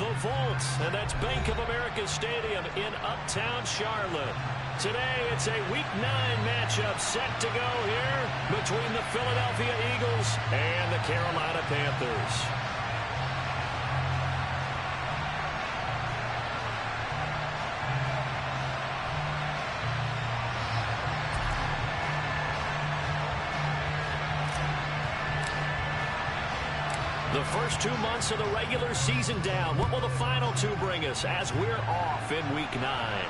The Vault, and that's Bank of America Stadium in Uptown Charlotte. Today, it's a Week 9 matchup set to go here between the Philadelphia Eagles and the Carolina Panthers. The first 2 months of the regular season down. What will the final 2 bring us as we're off in Week 9?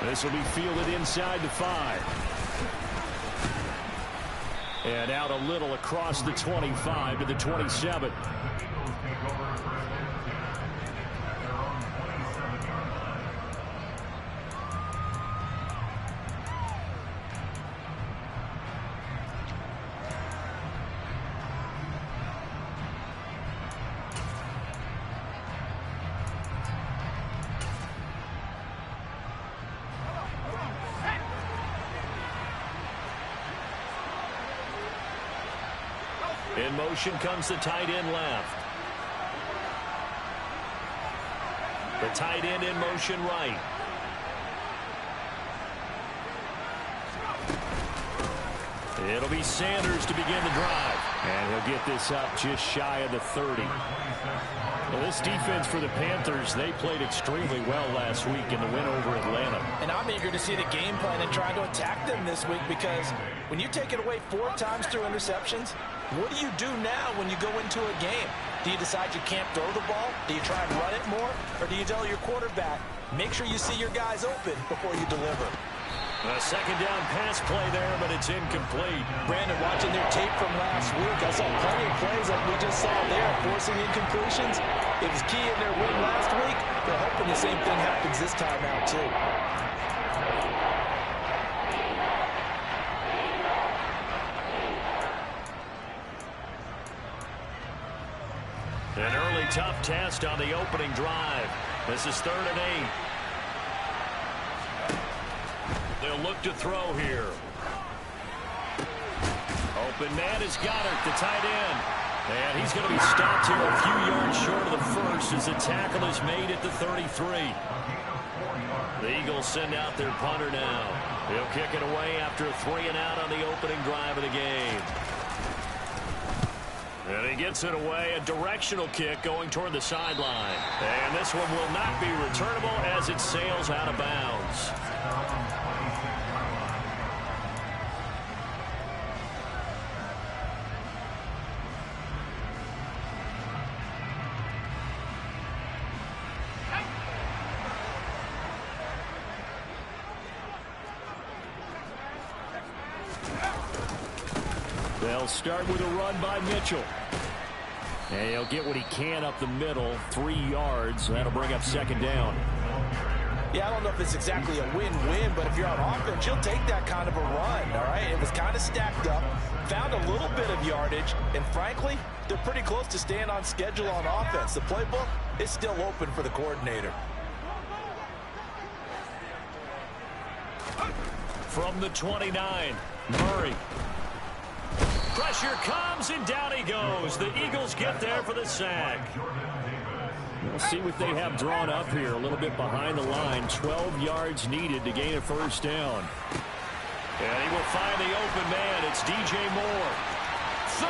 This will be fielded inside the 5. And out a little across the 25 to the 27. In motion comes the tight end left. The tight end in motion right. It'll be Sanders to begin the drive. And he'll get this up just shy of the 30. Well, this defense for the Panthers, they played extremely well last week in the win over Atlanta. And I'm eager to see the game plan and try to attack them this week, because when you take it away 4 times through interceptions, what do you do now when you go into a game? Do you decide you can't throw the ball? Do you try and run it more? Or do you tell your quarterback, make sure you see your guys open before you deliver? A second down pass play there, but it's incomplete. Brandon, watching their tape from last week, I saw plenty of plays like we just saw there, forcing incompletions. It was key in their win last week. They're hoping the same thing happens this time out, too. An early tough test on the opening drive. This is 3rd and 8. They'll look to throw here. Open man is Goddard, the tight end. And he's going to be stopped here a few yards short of the first as the tackle is made at the 33. The Eagles send out their punter now. He'll kick it away after a 3 and out on the opening drive of the game. And he gets it away, a directional kick going toward the sideline. And this one will not be returnable as it sails out of bounds. They'll start with a run by Mitchell. And he'll get what he can up the middle, 3 yards. That'll bring up second down. Yeah, I don't know if it's exactly a win-win, but if you're on offense, you'll take that kind of a run, all right? It was kind of stacked up, found a little bit of yardage, and frankly, they're pretty close to staying on schedule on offense. The playbook is still open for the coordinator. From the 29, Murray. Pressure comes, and down he goes. The Eagles get there for the sack. We'll see what they have drawn up here. A little bit behind the line. 12 yards needed to gain a first down. And he will find the open man. It's DJ Moore. 30.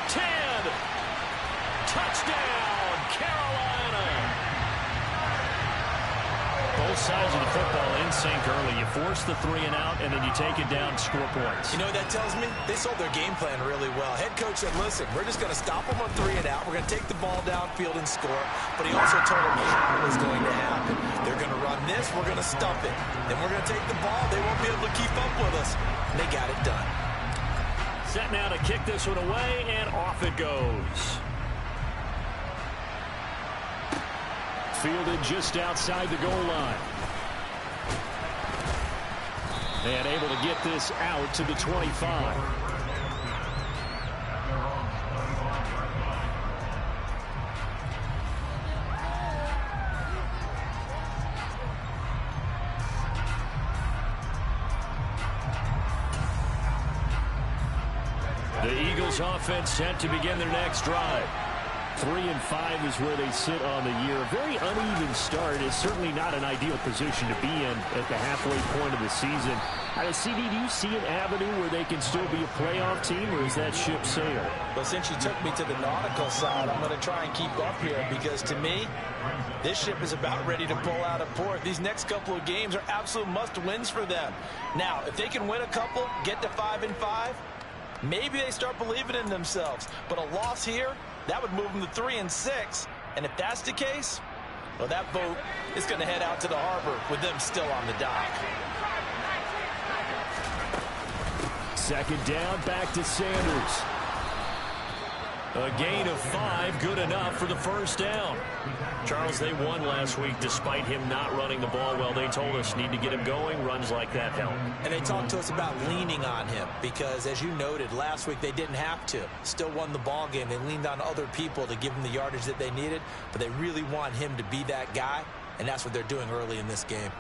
10. Touchdown, Carolina. Both sides of the football in sync early. You force the 3 and out, and then you take it down and score points. You know what that tells me? They sold their game plan really well. Head coach said, listen, we're just going to stop them on 3 and out. We're going to take the ball downfield and score. But he also told them how it was going to happen. They're going to run this. We're going to stump it. Then we're going to take the ball. They won't be able to keep up with us. And they got it done. Set now to kick this one away, and off it goes. Fielded just outside the goal line. And able to get this out to the 25. The Eagles offense set to begin their next drive. 3-5 is where they sit on the year. A very uneven start is certainly not an ideal position to be in at the halfway point of the season. CD, do you see an avenue where they can still be a playoff team, or is that ship sailed? Well, since you took me to the nautical side, I'm going to try and keep up here because, to me, this ship is about ready to pull out of port. These next couple of games are absolute must-wins for them. Now, if they can win a couple, get to 5-5, maybe they start believing in themselves. But a loss here, that would move them to 3-6. And if that's the case, well, that boat is going to head out to the harbor with them still on the dock. Second down, back to Sanders. A gain of 5, good enough for the first down. Charles, they won last week despite him not running the ball well. They told us need to get him going. Runs like that help. And they talked to us about leaning on him because, as you noted, last week they didn't have to. Still won the ball game. They leaned on other people to give them the yardage that they needed, but they really want him to be that guy, and that's what they're doing early in this game.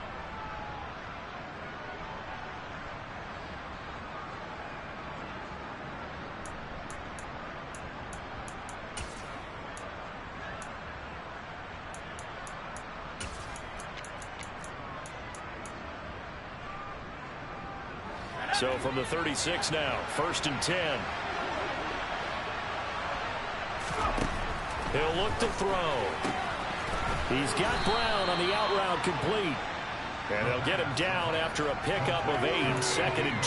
So from the 36 now, 1st and 10. He'll look to throw. He's got Brown on the out route complete. And they'll get him down after a pickup of 8, 2nd and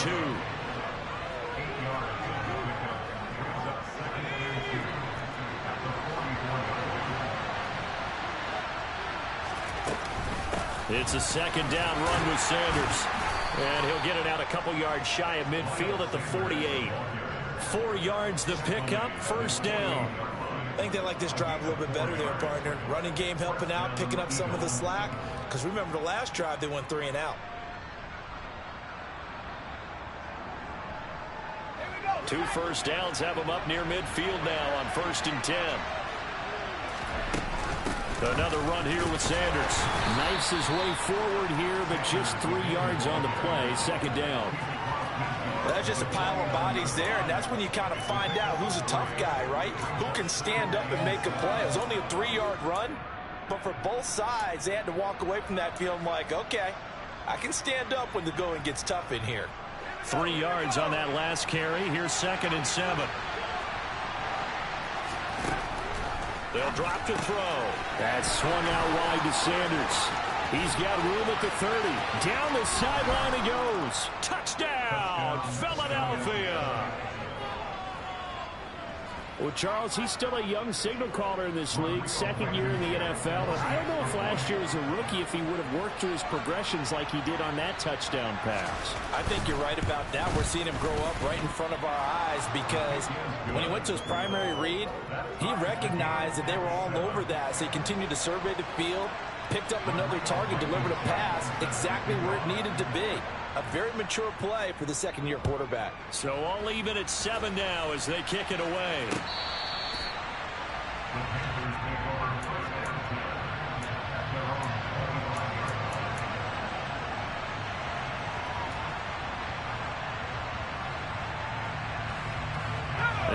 2. It's a 2nd down run with Sanders. And he'll get it out a couple yards shy of midfield at the 48. 4 yards the pickup, 1st down. I think they like this drive a little bit better there, partner. Running game helping out, picking up some of the slack. Because remember the last drive, they went 3 and out. 2 first downs have them up near midfield now on 1st and 10. Another run here with Sanders. Knifes his way forward here, but just 3 yards on the play. 2nd down. That's just a pile of bodies there, and that's when you kind of find out who's a tough guy, right? Who can stand up and make a play. It was only a 3-yard run, but for both sides, they had to walk away from that feeling like, okay, I can stand up when the going gets tough in here. 3 yards on that last carry. Here's 2nd and 7. They'll drop to throw. That swung out wide to Sanders. He's got room at the 30. Down the sideline he goes. Touchdown, Philadelphia. Well, Charles, he's still a young signal caller in this league, 2nd year in the NFL. And I don't know if last year as a rookie if he would have worked through his progressions like he did on that touchdown pass. I think you're right about that. We're seeing him grow up right in front of our eyes because when he went to his primary read, he recognized that they were all over that. So he continued to survey the field, picked up another target, delivered a pass exactly where it needed to be. A very mature play for the 2nd-year quarterback. So all even at 7 now as they kick it away.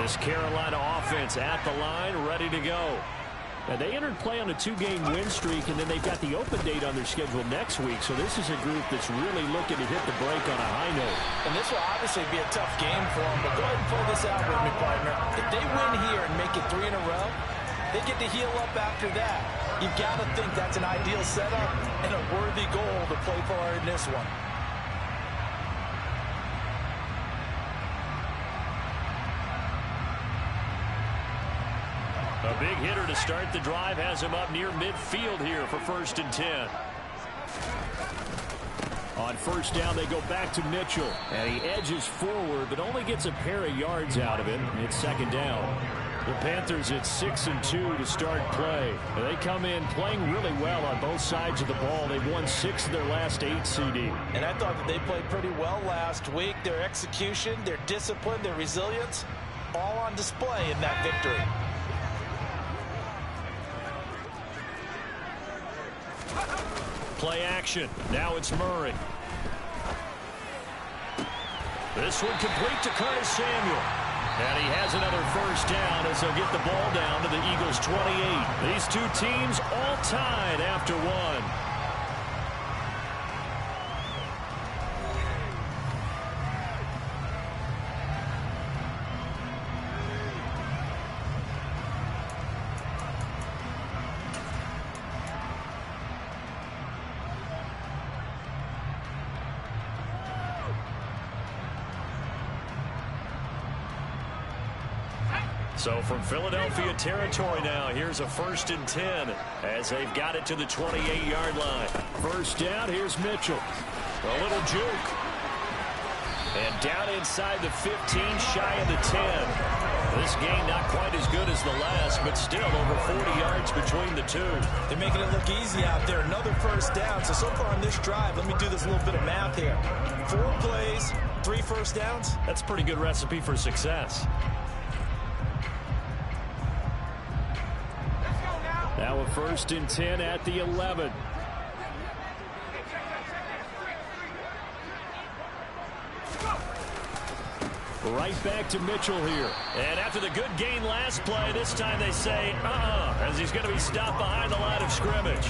This Carolina offense at the line, ready to go. Now, they entered play on a 2-game win streak, and then they've got the open date on their schedule next week. So this is a group that's really looking to hit the break on a high note. And this will obviously be a tough game for them, but go ahead and pull this out with me, partner. If they win here and make it 3 in a row, they get to heal up after that. You've got to think that's an ideal setup and a worthy goal to play for in this one. A big hitter to start the drive has him up near midfield here for 1st and 10. On 1st down, they go back to Mitchell. And he edges forward, but only gets a pair of yards out of it. It's 2nd down. The Panthers at 6 and 2 to start play. They come in playing really well on both sides of the ball. They've won 6 of their last 8, CD. And I thought that they played pretty well last week. Their execution, their discipline, their resilience, all on display in that victory. Play action. Now it's Murray. This one complete to Curtis Samuel. And he has another first down as they'll get the ball down to the Eagles' 28. These two teams all tied after one. So from Philadelphia territory now, here's a 1st and 10 as they've got it to the 28-yard line. First down, here's Mitchell. A little juke. And down inside the 15, shy of the 10. This game not quite as good as the last, but still over 40 yards between the two. They're making it look easy out there. Another first down. So far on this drive, let me do this little bit of math here. 4 plays, 3 first downs. That's a pretty good recipe for success. Now a 1st and 10 at the 11. Right back to Mitchell here. And after the good gain last play, this time they say, as he's going to be stopped behind the line of scrimmage.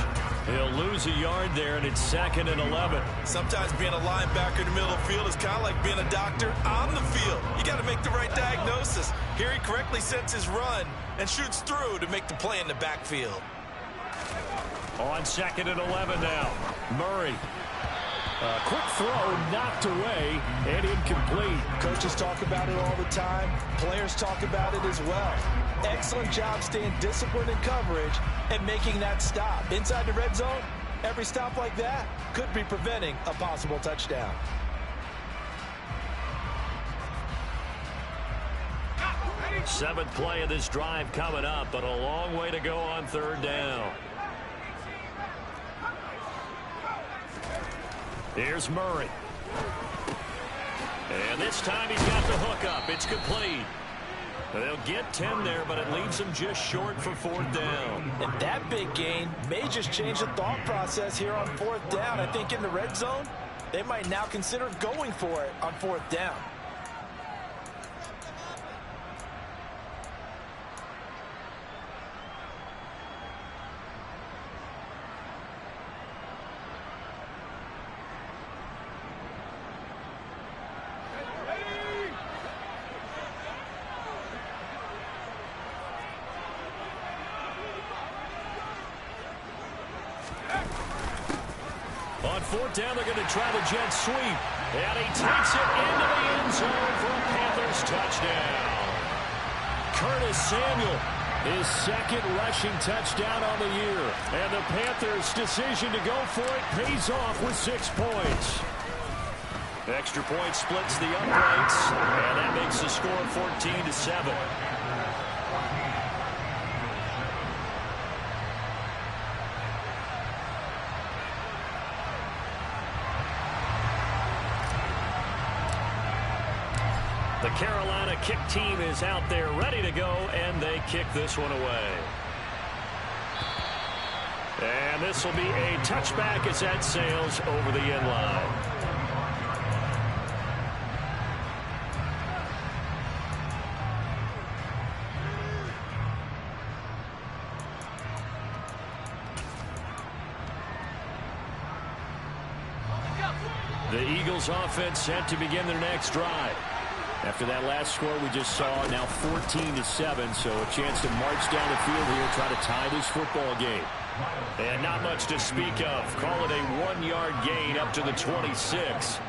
He'll lose a yard there, and it's 2nd and 11. Sometimes being a linebacker in the middle of the field is kind of like being a doctor on the field. You got to make the right diagnosis. Here he correctly sets his run and shoots through to make the play in the backfield. On 2nd and 11 now. Murray. A quick throw knocked away and incomplete. Coaches talk about it all the time. Players talk about it as well. Excellent job staying disciplined in coverage and making that stop. Inside the red zone, every stop like that could be preventing a possible touchdown. Seventh play of this drive coming up, but a long way to go on 3rd down. Here's Murray. And this time he's got the hook up. It's complete. They'll get 10 there, but it leaves them just short for 4th down. And that big gain may just change the thought process here on 4th down. I think in the red zone, they might now consider going for it on 4th down. On 4th down, they're going to try the jet sweep. And he takes it into the end zone for a Panthers touchdown. Curtis Samuel, his 2nd rushing touchdown on the year. And the Panthers' decision to go for it pays off with 6 points. Extra point splits the uprights, and that makes the score 14-7. The Carolina kick team is out there ready to go, and they kick this one away. And this will be a touchback as that sails over the end line. The Eagles offense set to begin their next drive. After that last score we just saw, now 14-7, so a chance to march down the field here, try to tie this football game. And not much to speak of. Call it a 1-yard gain up to the 26.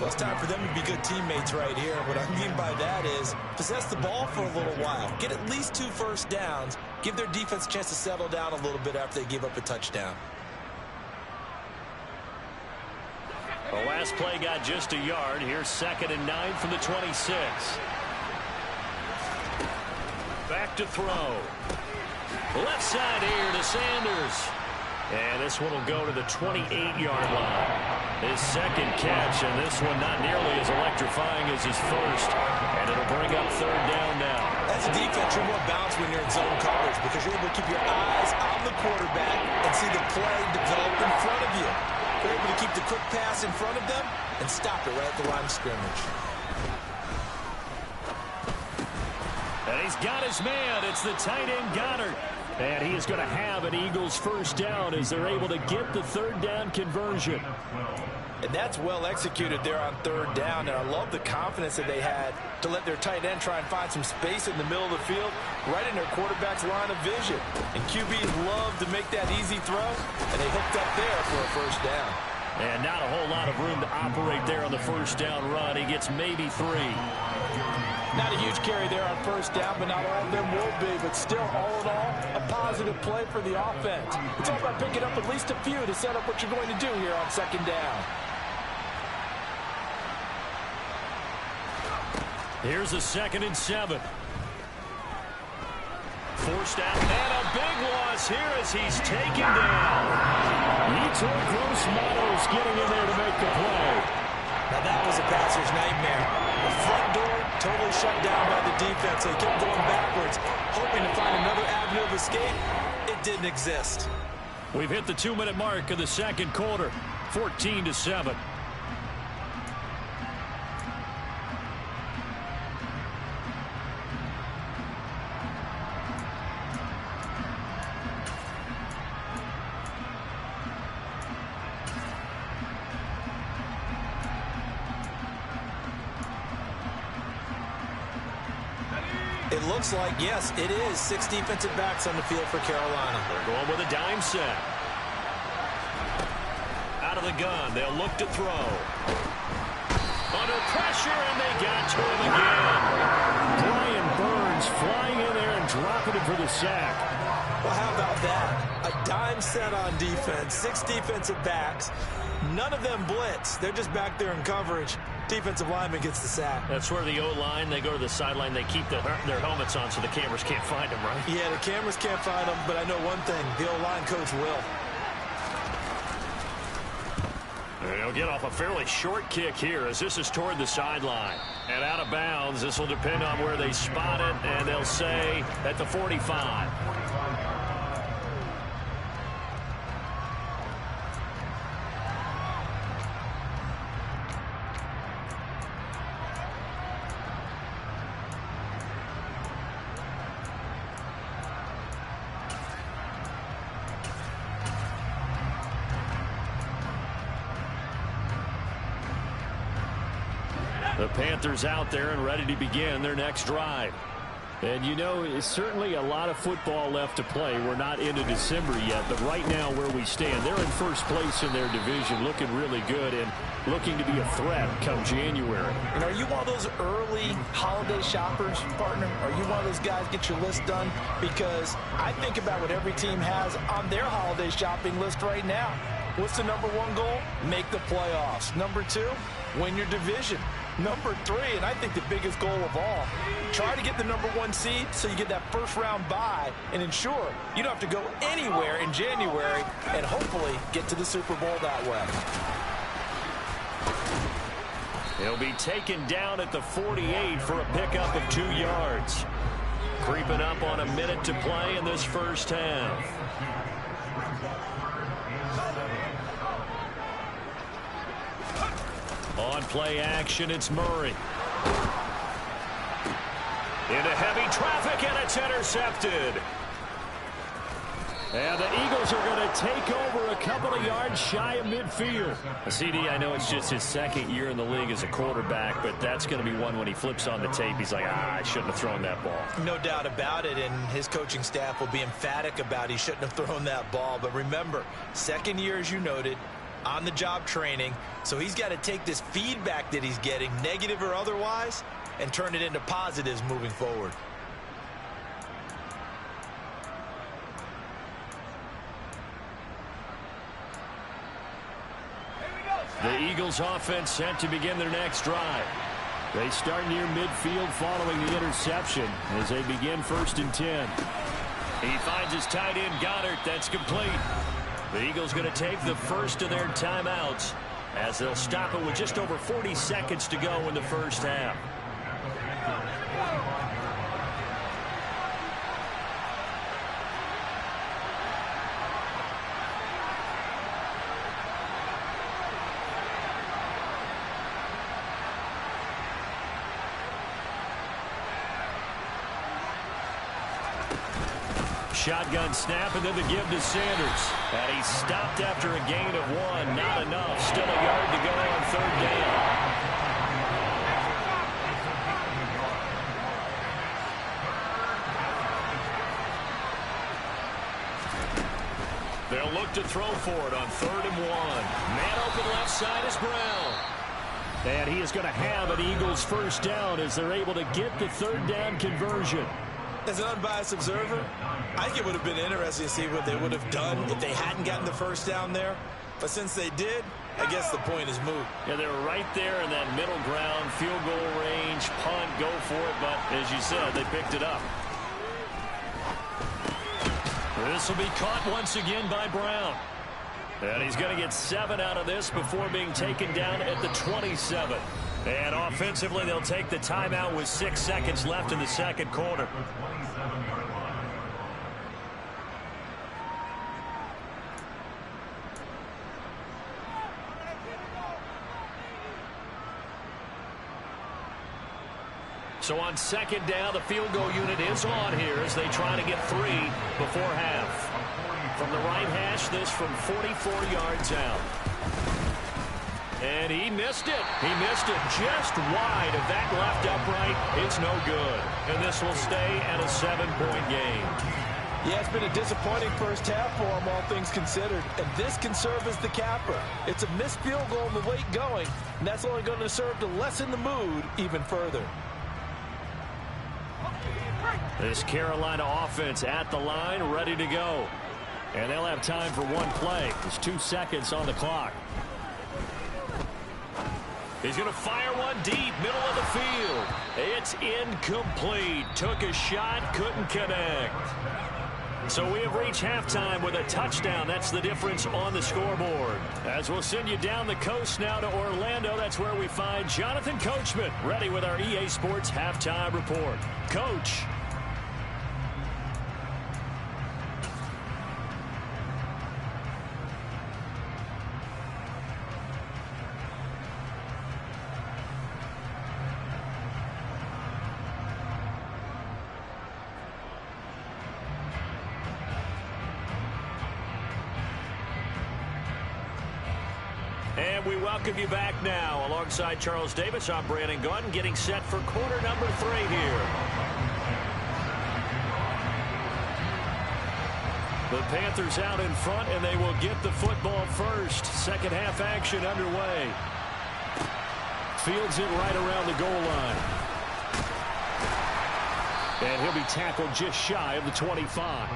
Well, it's time for them to be good teammates right here. What I mean by that is possess the ball for a little while. Get at least 2 first downs. Give their defense a chance to settle down a little bit after they give up a touchdown. The last play got just a yard. Here's 2nd and 9 from the 26. Back to throw. Left side here to Sanders. And this one will go to the 28-yard line. His 2nd catch, and this one not nearly as electrifying as his first. And it'll bring up 3rd down now. As a defense, you're more balanced when you're in zone coverage because you're able to keep your eyes on the quarterback and see the play develop in front of you. You're able to keep the quick pass in front of them and stop it right at the line of scrimmage. And he's got his man. It's the tight end, Goddard. And he is going to have an Eagles first down as they're able to get the third down conversion. And that's well executed there on third down. And I love the confidence that they had to let their tight end try and find some space in the middle of the field, right in their quarterback's line of vision. And QBs love to make that easy throw, and they hooked up there for a first down. And not a whole lot of room to operate there on the first down run. He gets maybe 3. Not a huge carry there on first down, but not all of them will be. But still, all in all, a positive play for the offense. It's all about picking up at least a few to set up what you're going to do here on second down. Here's a 2nd and 7. Forced out, and a big loss here as he's taken down. Yetur Gross-Matos getting in there to make the play. Now that was a passer's nightmare. The front door totally shut down by the defense. They kept going backwards, hoping to find another avenue of escape. It didn't exist. We've hit the 2-minute mark of the second quarter, 14-7. It looks like, yes, it is 6 defensive backs on the field for Carolina. They're going with a dime set. Out of the gun, they'll look to throw. Under pressure, and they got to him again. Brian Burns flying in there and dropping it for the sack. Well, how about that? A dime set on defense, 6 defensive backs. None of them blitz. They're just back there in coverage. Defensive lineman gets the sack. That's where the O-line, they go to the sideline, they keep their helmets on so the cameras can't find them, right? Yeah, the cameras can't find them, but I know one thing. The O-line coach will. And he'll get off a fairly short kick here as this is toward the sideline. And out of bounds, this will depend on where they spot it, and they'll say at the 45. The Panthers out there and ready to begin their next drive. And you know, it's certainly a lot of football left to play. We're not into December yet, but right now where we stand, they're in first place in their division, looking really good and looking to be a threat come January. And are you one of those early holiday shoppers, partner? Are you one of those guys get your list done? Because I think about what every team has on their holiday shopping list right now. What's the number 1 goal? Make the playoffs. Number 2, win your division. Number 3, and I think the biggest goal of all, try to get the number 1 seed so you get that first round bye and ensure you don't have to go anywhere in January and hopefully get to the Super Bowl that way. He'll be taken down at the 48 for a pickup of 2 yards. Creeping up on a minute to play in this first half. On play action, it's Murray. Into heavy traffic, and it's intercepted. And the Eagles are going to take over a couple of yards shy of midfield. CD, I know it's just his 2nd year in the league as a quarterback, but that's going to be one when he flips on the tape. He's like, I shouldn't have thrown that ball. No doubt about it, and his coaching staff will be emphatic about he shouldn't have thrown that ball. But remember, 2nd year, as you noted, on-the-job training, so he's got to take this feedback that he's getting, negative or otherwise, and turn it into positives moving forward. The Eagles offense set to begin their next drive. They start near midfield following the interception as they begin 1st and 10. He finds his tight end, Goddard. That's complete. The Eagles going to take the first of their timeouts as they'll stop it with just over 40 seconds to go in the first half. shotgun snap, and then the give to Sanders. And he stopped after a gain of 1. Not enough. Still a yard to go on third down. They'll look to throw for it on 3rd and 1. Man open left side is Brown. And he is going to have an Eagles first down as they're able to get the 3rd down conversion. As an unbiased observer, I think it would have been interesting to see what they would have done if they hadn't gotten the first down there. But since they did, I guess the point is moot. Yeah, they're right there in that middle ground, field goal range, punt, go for it. But as you said, they picked it up. This will be caught once again by Brown. And he's going to get 7 out of this before being taken down at the 27. And offensively, they'll take the timeout with 6 seconds left in the second quarter. So on second down, the field goal unit is on here as they try to get 3 before half. From the right hash, this from 44 yards out. And he missed it. He missed it just wide of that left upright. It's no good. And this will stay at a 7-point game. Yeah, it's been a disappointing first half for him, all things considered. And this can serve as the capper. It's a missed field goal in the late going, and that's only going to serve to lessen the mood even further. This Carolina offense at the line, ready to go. And they'll have time for one play. There's 2 seconds on the clock. He's going to fire one deep, middle of the field. It's incomplete. Took a shot, couldn't connect. So we have reached halftime with a touchdown. That's the difference on the scoreboard. As we'll send you down the coast now to Orlando, that's where we find Jonathan Coachman, ready with our EA Sports Halftime Report. Coach. And we welcome you back now. Alongside Charles Davis, I'm Brandon Gunn, getting set for quarter number 3 here. The Panthers out in front, and they will get the football first. Second half action underway. Fields it right around the goal line. And he'll be tackled just shy of the 25.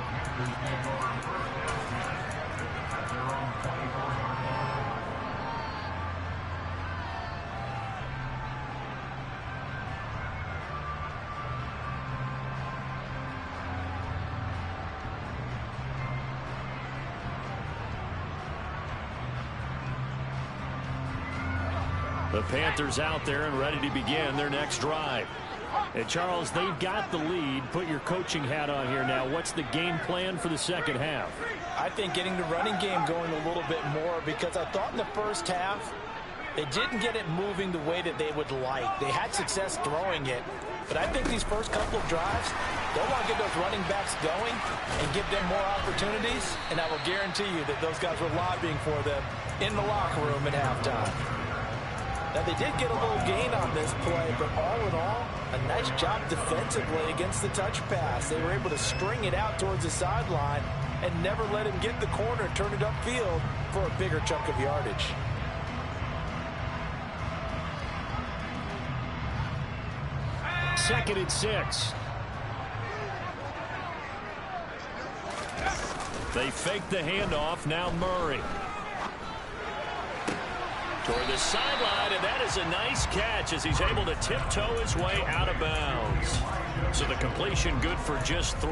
The Panthers out there and ready to begin their next drive. And Charles, they've got the lead. Put your coaching hat on here now. What's the game plan for the second half? I think getting the running game going a little bit more, because I thought in the first half they didn't get it moving the way that they would like. They had success throwing it. But I think these first couple of drives, they'll want to get those running backs going and give them more opportunities. And I will guarantee you that those guys were lobbying for them in the locker room at halftime. Now, they did get a little gain on this play, but all in all, a nice job defensively against the touch pass. They were able to string it out towards the sideline and never let him get the corner and turn it upfield for a bigger chunk of yardage. Second and 6. They fake the handoff. Now Murray. Toward the sideline, and that is a nice catch as he's able to tiptoe his way out of bounds. So the completion good for just 3.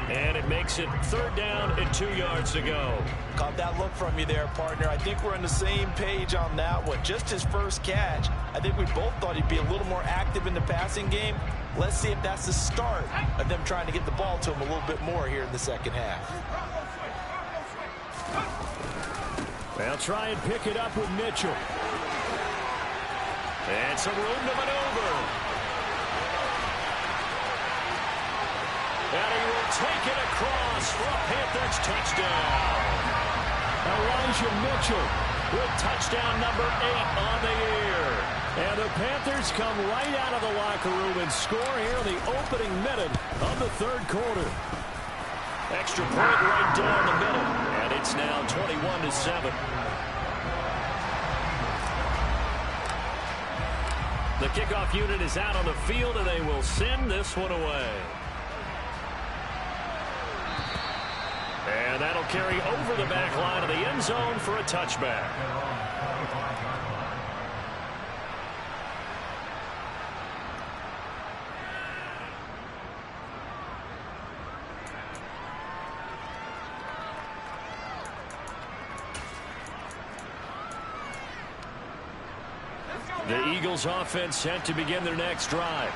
And it makes it 3rd down and 2 yards to go. Caught that look from you there, partner. I think we're on the same page on that one. Just his first catch. I think we both thought he'd be a little more active in the passing game. Let's see if that's the start of them trying to get the ball to him a little bit more here in the second half. They'll try and pick it up with Mitchell. And some room to maneuver. And he will take it across for a Panthers touchdown. Elijah Mitchell with touchdown number 8 on the year. And the Panthers come right out of the locker room and score here in the opening minute of the third quarter. Extra point right down the middle, and it's now 21-7. The kickoff unit is out on the field, and they will send this one away. And that'll carry over the back line of the end zone for a touchback. The Eagles offense set to begin their next drive.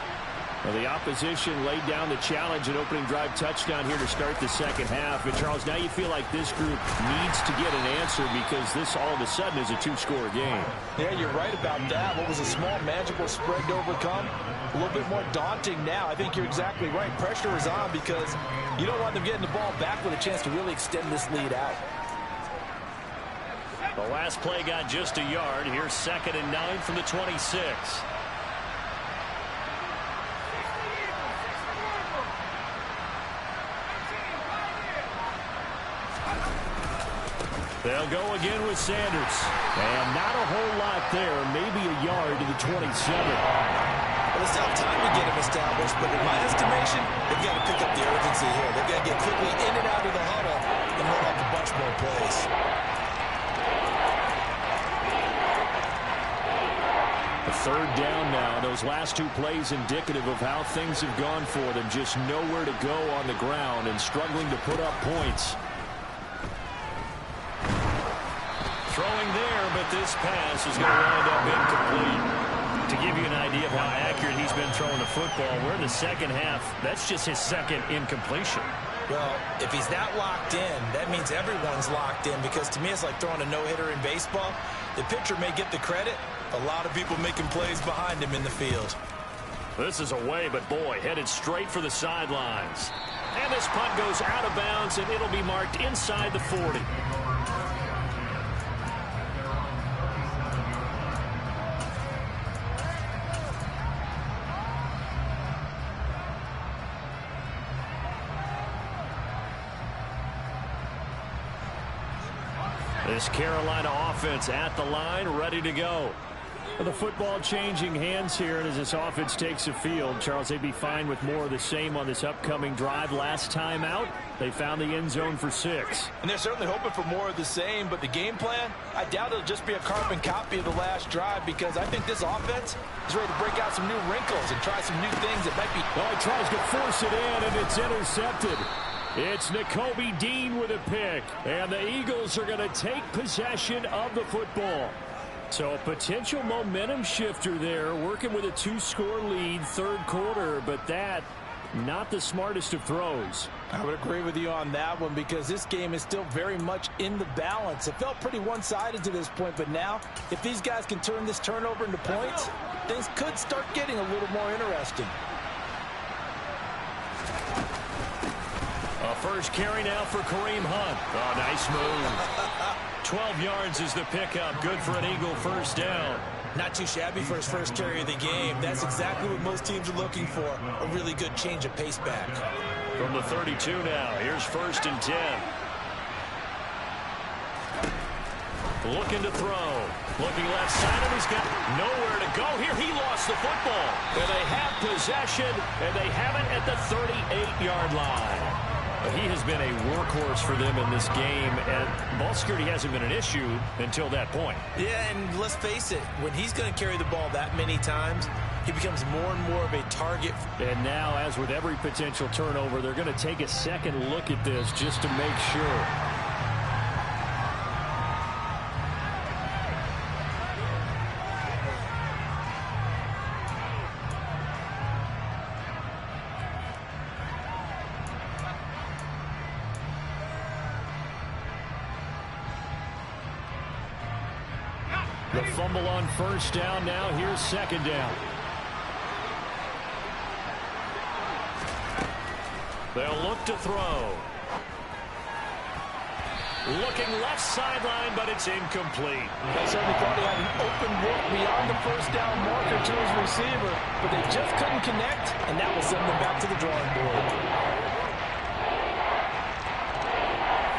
Well, the opposition laid down the challenge and opening drive touchdown here to start the second half. But, Charles, now you feel like this group needs to get an answer because this all of a sudden is a two-score game. Yeah, you're right about that. What was a small, manageable spread to overcome, a little bit more daunting now. I think you're exactly right. Pressure is on because you don't want them getting the ball back with a chance to really extend this lead out. The last play got just a yard. Here's 2nd and 9 from the 26. They'll go again with Sanders. And not a whole lot there. Maybe a yard to the 27. Well, it's not time to get him established, but in my estimation, they've got to pick up the urgency here. They've got to get quickly in and out of the huddle and run up a bunch more plays. Third down now. Those last two plays indicative of how things have gone for them. Just nowhere to go on the ground and struggling to put up points. Throwing there, but this pass is going to wind up incomplete. To give you an idea of how accurate he's been throwing the football, we're in the second half. That's just his second incompletion. Well, if he's not locked in, that means everyone's locked in because to me it's like throwing a no-hitter in baseball. The pitcher may get the credit. A lot of people making plays behind him in the field. This is away, but boy, headed straight for the sidelines. And this punt goes out of bounds, and it'll be marked inside the 40. This Carolina offense at the line, ready to go. Well, the football changing hands here, and as this offense takes the field, Charles, they'd be fine with more of the same on this upcoming drive. Last time out, they found the end zone for 6. And they're certainly hoping for more of the same, but the game plan, I doubt it'll just be a carbon copy of the last drive because I think this offense is ready to break out some new wrinkles and try some new things that might be... Oh, he tries to force it in, and it's intercepted. It's Nakobe Dean with a pick, and the Eagles are going to take possession of the football. So a potential momentum shifter there, working with a 2-score lead, third quarter, but that, not the smartest of throws. I would agree with you on that one because this game is still very much in the balance. It felt pretty one-sided to this point, but now, if these guys can turn this turnover into points, things could start getting a little more interesting. A first carry now for Kareem Hunt. Oh, nice move. 12 yards is the pickup. Good for an Eagle first down. Not too shabby for his first carry of the game. That's exactly what most teams are looking for. A really good change of pace back. From the 32 now. Here's 1st and 10. Looking to throw. Looking left side, and he's got nowhere to go. Here he lost the football. And they have possession, and they have it at the 38-yard line. He has been a workhorse for them in this game, and ball security hasn't been an issue until that point. Yeah, and let's face it, when he's going to carry the ball that many times, he becomes more and more of a target. And now, as with every potential turnover, they're going to take a second look at this just to make sure. The fumble on first down now. Here's second down. They'll look to throw. Looking left sideline, but it's incomplete. They certainly thought he had an open look beyond the first down marker to his receiver, but they just couldn't connect, and that will send them back to the drawing board.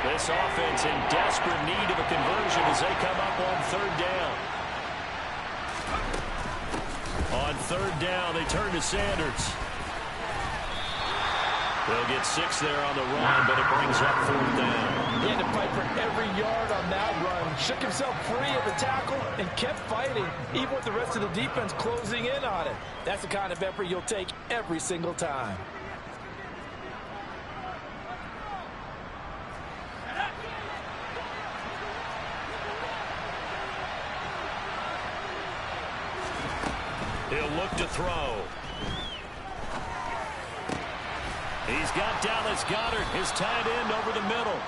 This offense in desperate need of a conversion as they come up on third down. On third down, they turn to Sanders. They'll get 6 there on the run, but it brings up fourth down. He had to fight for every yard on that run. Shook himself free of the tackle and kept fighting, even with the rest of the defense closing in on it. That's the kind of effort you'll take every single time. He'll look to throw. He's got Dallas Goedert, his tight end, over the middle.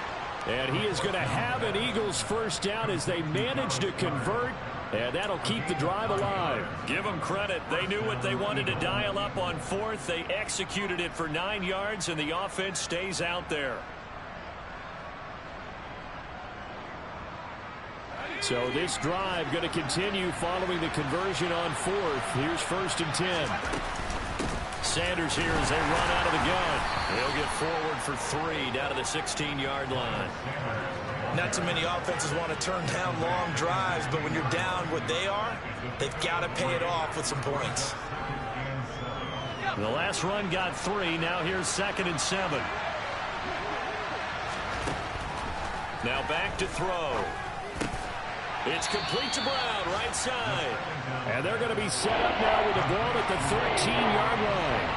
And he is going to have an Eagles first down as they manage to convert, and that'll keep the drive alive. Give them credit. They knew what they wanted to dial up on fourth. They executed it for 9 yards, and the offense stays out there. So this drive going to continue following the conversion on fourth. Here's 1st and 10. Sanders here as they run out of the gun. They'll get forward for 3 down to the 16-yard line. Not too many offenses want to turn down long drives, but when you're down what they are, they've got to pay it off with some points. The last run got 3. Now here's 2nd and 7. Now back to throw. It's complete to Brown, right side. And they're going to be set up now with the ball at the 13-yard line.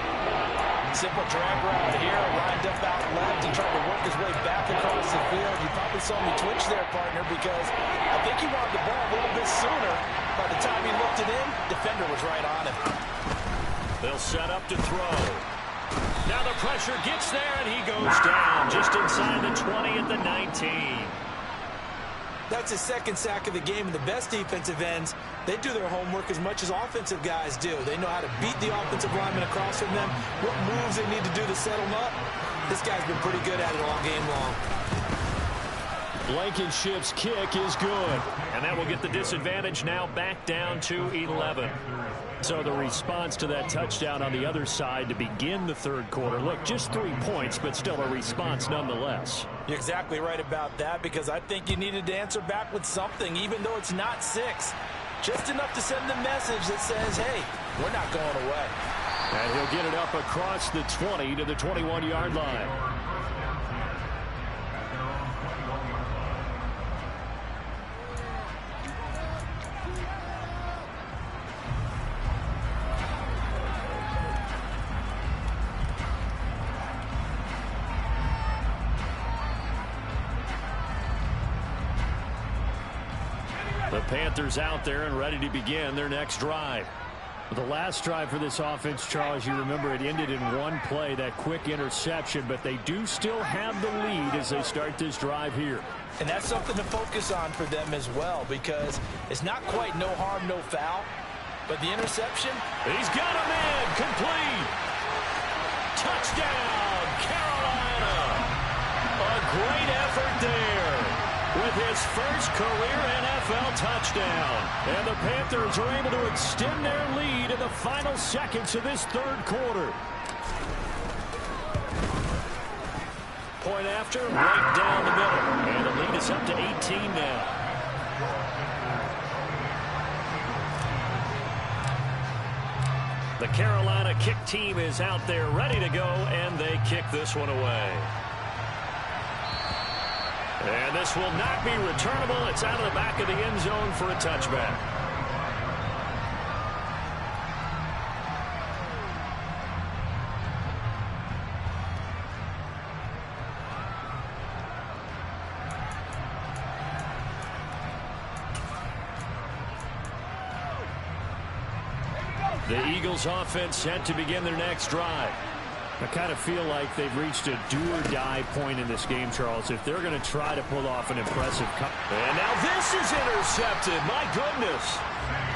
Simple drag route here, lined up out left and trying to work his way back across the field. You probably saw me twitch there, partner, because I think he wanted the ball a little bit sooner. By the time he looked it in, defender was right on him. They'll set up to throw. Now the pressure gets there, and he goes down just inside the 20 at the 19. That's his 2nd sack of the game, and the best defensive ends, they do their homework as much as offensive guys do. They know how to beat the offensive lineman across from them, what moves they need to do to set them up. This guy's been pretty good at it all game long. Blankenship's kick is good. And that will get the disadvantage now back down to 11. So the response to that touchdown on the other side to begin the third quarter. Look, just 3 points, but still a response nonetheless. You're exactly right about that, because I think you needed to answer back with something, even though it's not 6. Just enough to send the message that says, hey, we're not going away. And he'll get it up across the 20 to the 21-yard line. The Panthers out there and ready to begin their next drive. The last drive for this offense, Charles, you remember it ended in one play, that quick interception, but they do still have the lead as they start this drive here. And that's something to focus on for them as well, because it's not quite no harm, no foul, but the interception. He's got him in, complete. Touchdown, Carolina. A great effort there with his first career NFL touchdown. And the Panthers are able to extend their lead in the final seconds of this third quarter. Point after, right down the middle. And the lead is up to 18 now. The Carolina kick team is out there ready to go, and they kick this one away. And this will not be returnable. It's out of the back of the end zone for a touchback. The Eagles offense set to begin their next drive. I kind of feel like they've reached a do-or-die point in this game, Charles, if they're going to try to pull off an impressive cut. And now this is intercepted. My goodness.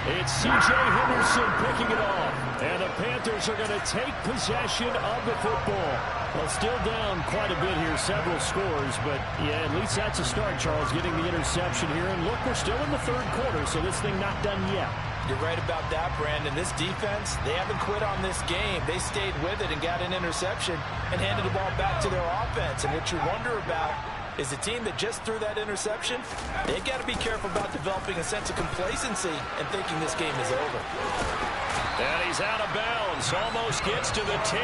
It's C.J. Henderson picking it off. And the Panthers are going to take possession of the football. Well, still down quite a bit here, several scores. But, yeah, at least that's a start, Charles, getting the interception here. And, look, we're still in the third quarter, so this thing not done yet. You're right about that, Brandon. This defense, they haven't quit on this game. They stayed with it and got an interception and handed the ball back to their offense. And what you wonder about is the team that just threw that interception, they got to be careful about developing a sense of complacency and thinking this game is over. And he's out of bounds. Almost gets to the 10.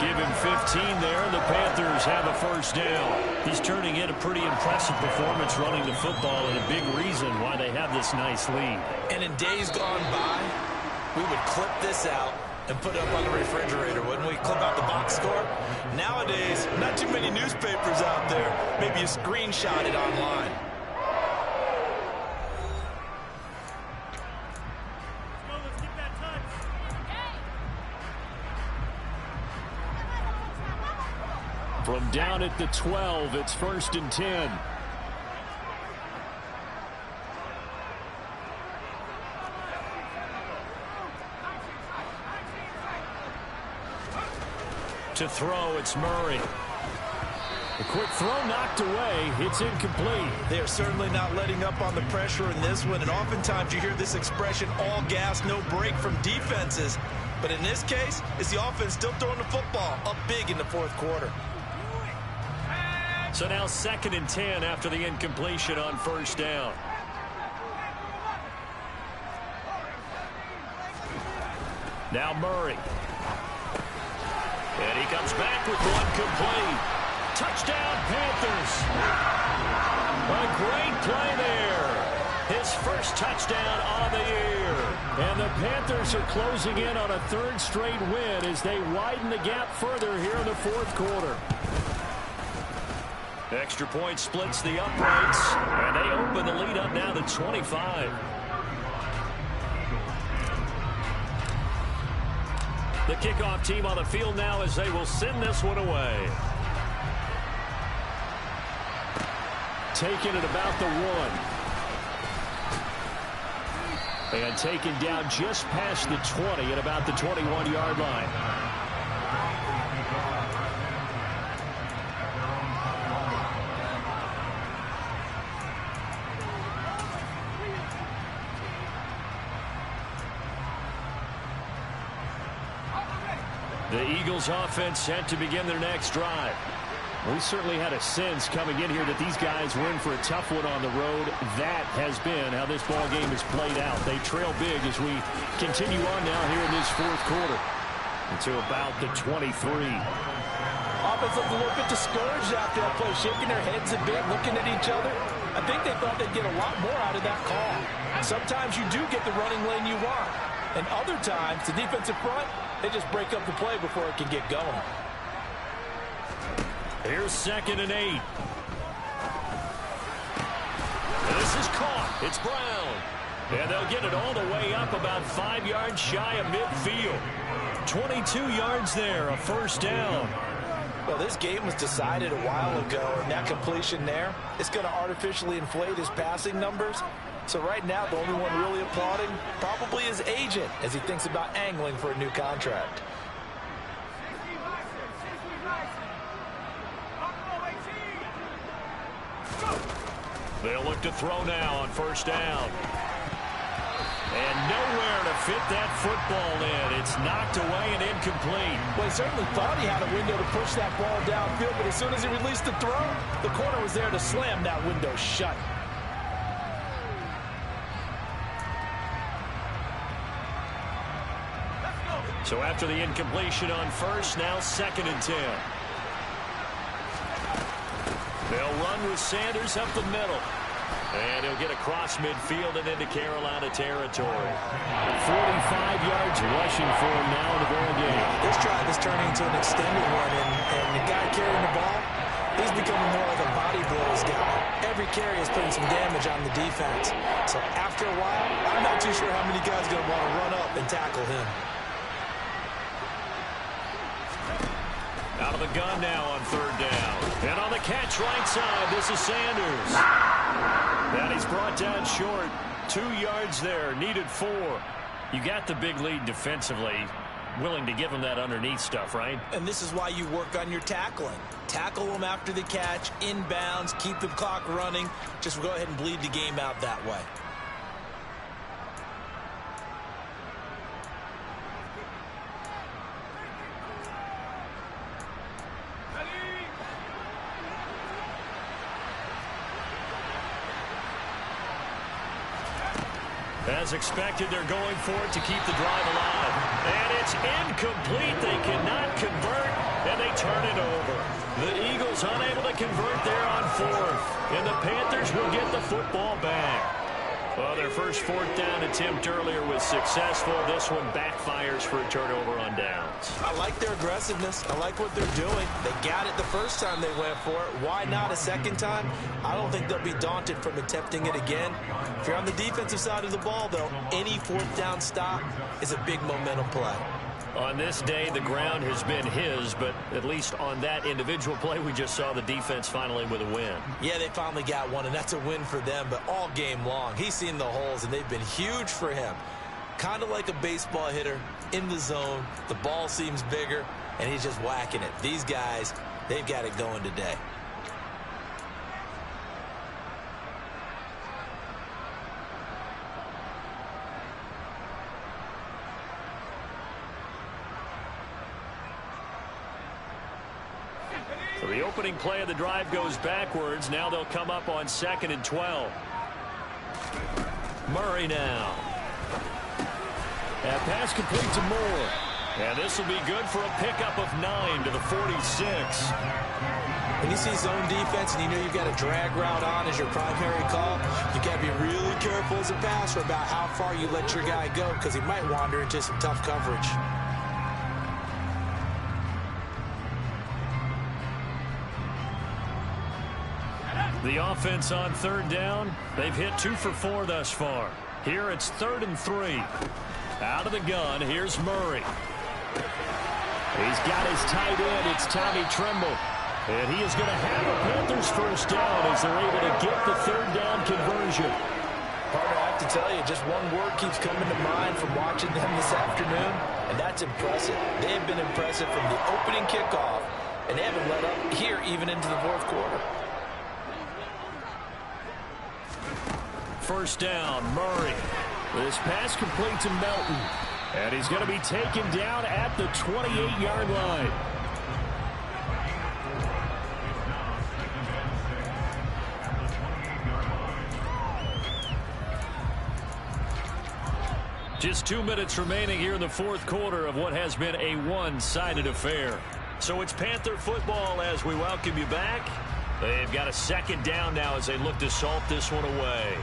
Give him 15 there, and the Panthers have a first down. He's turning in a pretty impressive performance running the football, and a big reason why they have this nice lead. And in days gone by, we would clip this out and put it up on the refrigerator, wouldn't we? Clip out the box score. Nowadays, not too many newspapers out there. Maybe you screenshot it online. From down at the 12, it's 1st and 10. To throw, it's Murray. A quick throw knocked away. It's incomplete. They are certainly not letting up on the pressure in this one, and oftentimes you hear this expression, all gas, no break from defenses. But in this case, it's the offense still throwing the football up big in the fourth quarter. So now 2nd and 10 after the incompletion on first down. Now Murray. And he comes back with one complete. Touchdown, Panthers. A great play there. His first touchdown on the year. And the Panthers are closing in on a 3rd straight win as they widen the gap further here in the fourth quarter. Extra point splits the uprights, and they open the lead up now to 25. The kickoff team on the field now as they will send this one away. Taken at about the 1. And taken down just past the 20 at about the 21-yard line. The Eagles offense set to begin their next drive. We certainly had a sense coming in here that these guys were in for a tough one on the road. That has been how this ball game has played out. They trail big as we continue on now here in this fourth quarter. To about the 23. Offense looked a little bit discouraged after that play, shaking their heads a bit, looking at each other. I think they thought they'd get a lot more out of that call. Sometimes you do get the running lane you want. And other times, the defensive front, they just break up the play before it can get going. Here's 2nd and 8. And this is caught. It's Brown. And they'll get it all the way up about 5 yards shy of midfield. 22 yards there, a first down. Well, this game was decided a while ago, and that completion there is going to artificially inflate his passing numbers. So right now, the only one really applauding probably his agent as he thinks about angling for a new contract. They'll look to throw now on first down. And nowhere to fit that football in. It's knocked away and incomplete. Well, he certainly thought he had a window to push that ball downfield, but as soon as he released the throw, the corner was there to slam that window shut. So after the incompletion on first, now 2nd and 10. They'll run with Sanders up the middle. And he'll get across midfield and into Carolina territory. 45 yards rushing for him now in the ball game. This drive is turning into an extended one, and the guy carrying the ball, he's becoming more like a body blows guy. Every carry is putting some damage on the defense. So after a while, I'm not too sure how many guys are going to want to run up and tackle him. Out of the gun now on 3rd down. And on the catch right side, this is Sanders. And he's brought down short. 2 yards there, needed 4. You got the big lead defensively. Willing to give them that underneath stuff, right? And this is why you work on your tackling. Tackle them after the catch, inbounds, keep the clock running. Just go ahead and bleed the game out that way. As expected, they're going for it to keep the drive alive. And it's incomplete. They cannot convert, and they turn it over. The Eagles unable to convert there on 4th. And the Panthers will get the football back. Well, their first 4th down attempt earlier was successful. This one backfires for a turnover on downs. I like their aggressiveness. I like what they're doing. They got it the first time they went for it. Why not a second time? I don't think they'll be daunted from attempting it again. If you're on the defensive side of the ball, though, any 4th down stop is a big momentum play. On this day, the ground has been his, but at least on that individual play, we just saw the defense finally with a win. Yeah, they finally got one, and that's a win for them, but all game long, he's seen the holes, and they've been huge for him. Kind of like a baseball hitter in the zone. The ball seems bigger, and he's just whacking it. These guys, they've got it going today. So the opening play of the drive goes backwards. Now they'll come up on 2nd and 12. Murray now. That pass complete to Moore. And this will be good for a pickup of 9 to the 46. When you see zone defense and you know you've got a drag route on as your primary call, you got to be really careful as a passer about how far you let your guy go because he might wander into some tough coverage. The offense on 3rd down. They've hit 2 for 4 thus far. Here it's 3rd and 3. Out of the gun, here's Murray. He's got his tight end. It's Tommy Tremble. And he is going to have a Panthers first down as they're able to get the 3rd down conversion. Partner, I have to tell you, just one word keeps coming to mind from watching them this afternoon, and that's impressive. They have been impressive from the opening kickoff, and they haven't let up here even into the 4th quarter. First down, Murray. This pass complete to Melton. And he's going to be taken down at the 28-yard line. Just 2 minutes remaining here in the 4th quarter of what has been a one-sided affair. So it's Panther football as we welcome you back. They've got a 2nd down now as they look to salt this one away.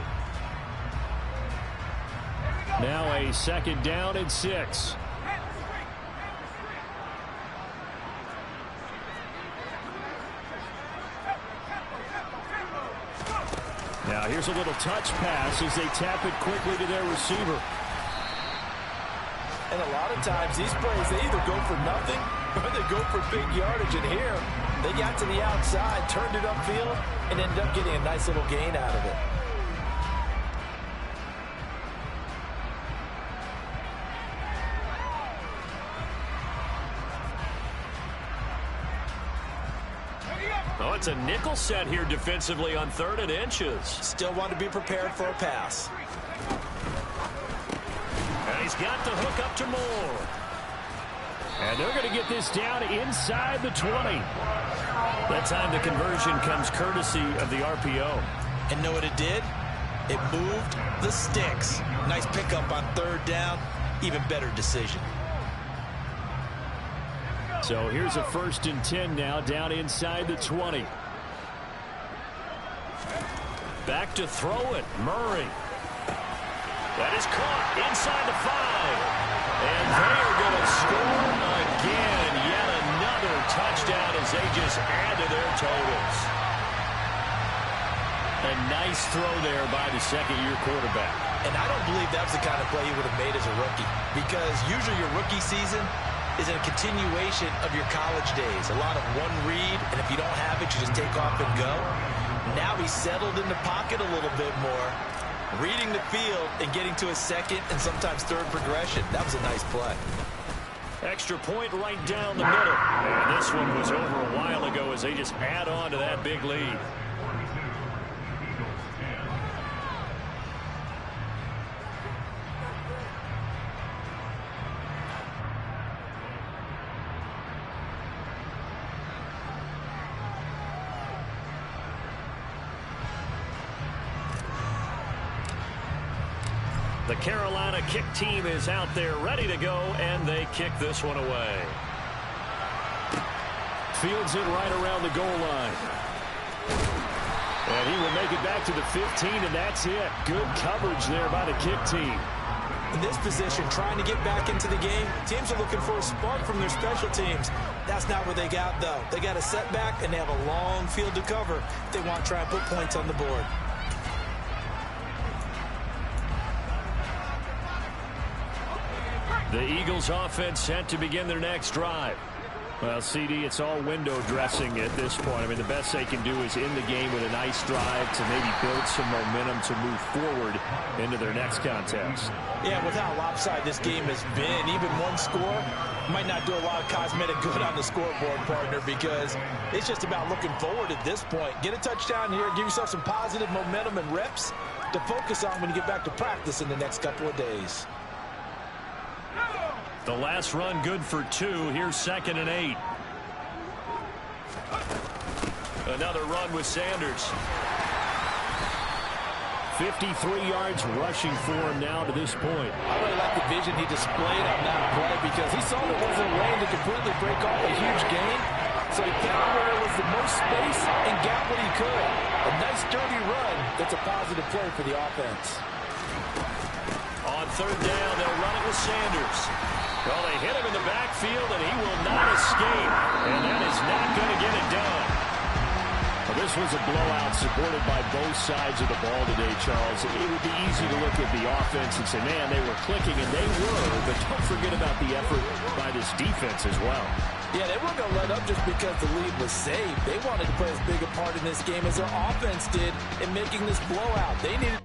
Now a 2nd down and 6. Now here's a little touch pass as they tap it quickly to their receiver. And a lot of times these plays, they either go for nothing or they go for big yardage. And here, they got to the outside, turned it upfield, and ended up getting a nice little gain out of it. Oh, it's a nickel set here defensively on 3rd and inches. Still want to be prepared for a pass. And he's got the hook up to Moore. And they're going to get this down inside the 20. That time the conversion comes courtesy of the RPO. And know what it did? It moved the sticks. Nice pickup on 3rd down. Even better decision. So here's a 1st and 10 now down inside the 20. Back to throw it. Murray. That is caught inside the 5. And they are going to score again. Yet another touchdown as they just add to their totals. A nice throw there by the 2nd-year quarterback. And I don't believe that was the kind of play he would have made as a rookie. Because usually your rookie season is a continuation of your college days. A lot of one read, and if you don't have it, you just take off and go. Now he's settled in the pocket a little bit more. Reading the field and getting to a second and sometimes third progression. That was a nice play. Extra point right down the middle. And this one was over a while ago as they just add on to that big lead. The Carolina kick team is out there ready to go, and they kick this one away. Fields it right around the goal line. And he will make it back to the 15, and that's it. Good coverage there by the kick team. In this position, trying to get back into the game, teams are looking for a spark from their special teams. That's not what they got, though. They got a setback, and they have a long field to cover if they want to try and put points on the board. The Eagles offense set to begin their next drive. Well, CD, it's all window dressing at this point. I mean, the best they can do is end the game with a nice drive to maybe build some momentum to move forward into their next contest. Yeah, with how lopsided this game has been, even one score might not do a lot of cosmetic good on the scoreboard, partner, because it's just about looking forward at this point. Get a touchdown here, give yourself some positive momentum and reps to focus on when you get back to practice in the next couple of days. The last run good for 2. Here's 2nd and 8. Another run with Sanders. 53 yards rushing for him now to this point. I really like the vision he displayed on that play because he saw there wasn't a lane to completely break off a huge gain. So he found where there was the most space and got what he could. A nice dirty run that's a positive play for the offense. On 3rd down, they'll run it with Sanders. Well, they hit him in the backfield, and he will not escape. And that is not going to get it done. Well, this was a blowout supported by both sides of the ball today, Charles. It would be easy to look at the offense and say, man, they were clicking, and they were. But don't forget about the effort by this defense as well. Yeah, they weren't going to let up just because the lead was saved. They wanted to play as big a part in this game as their offense did in making this blowout. They needed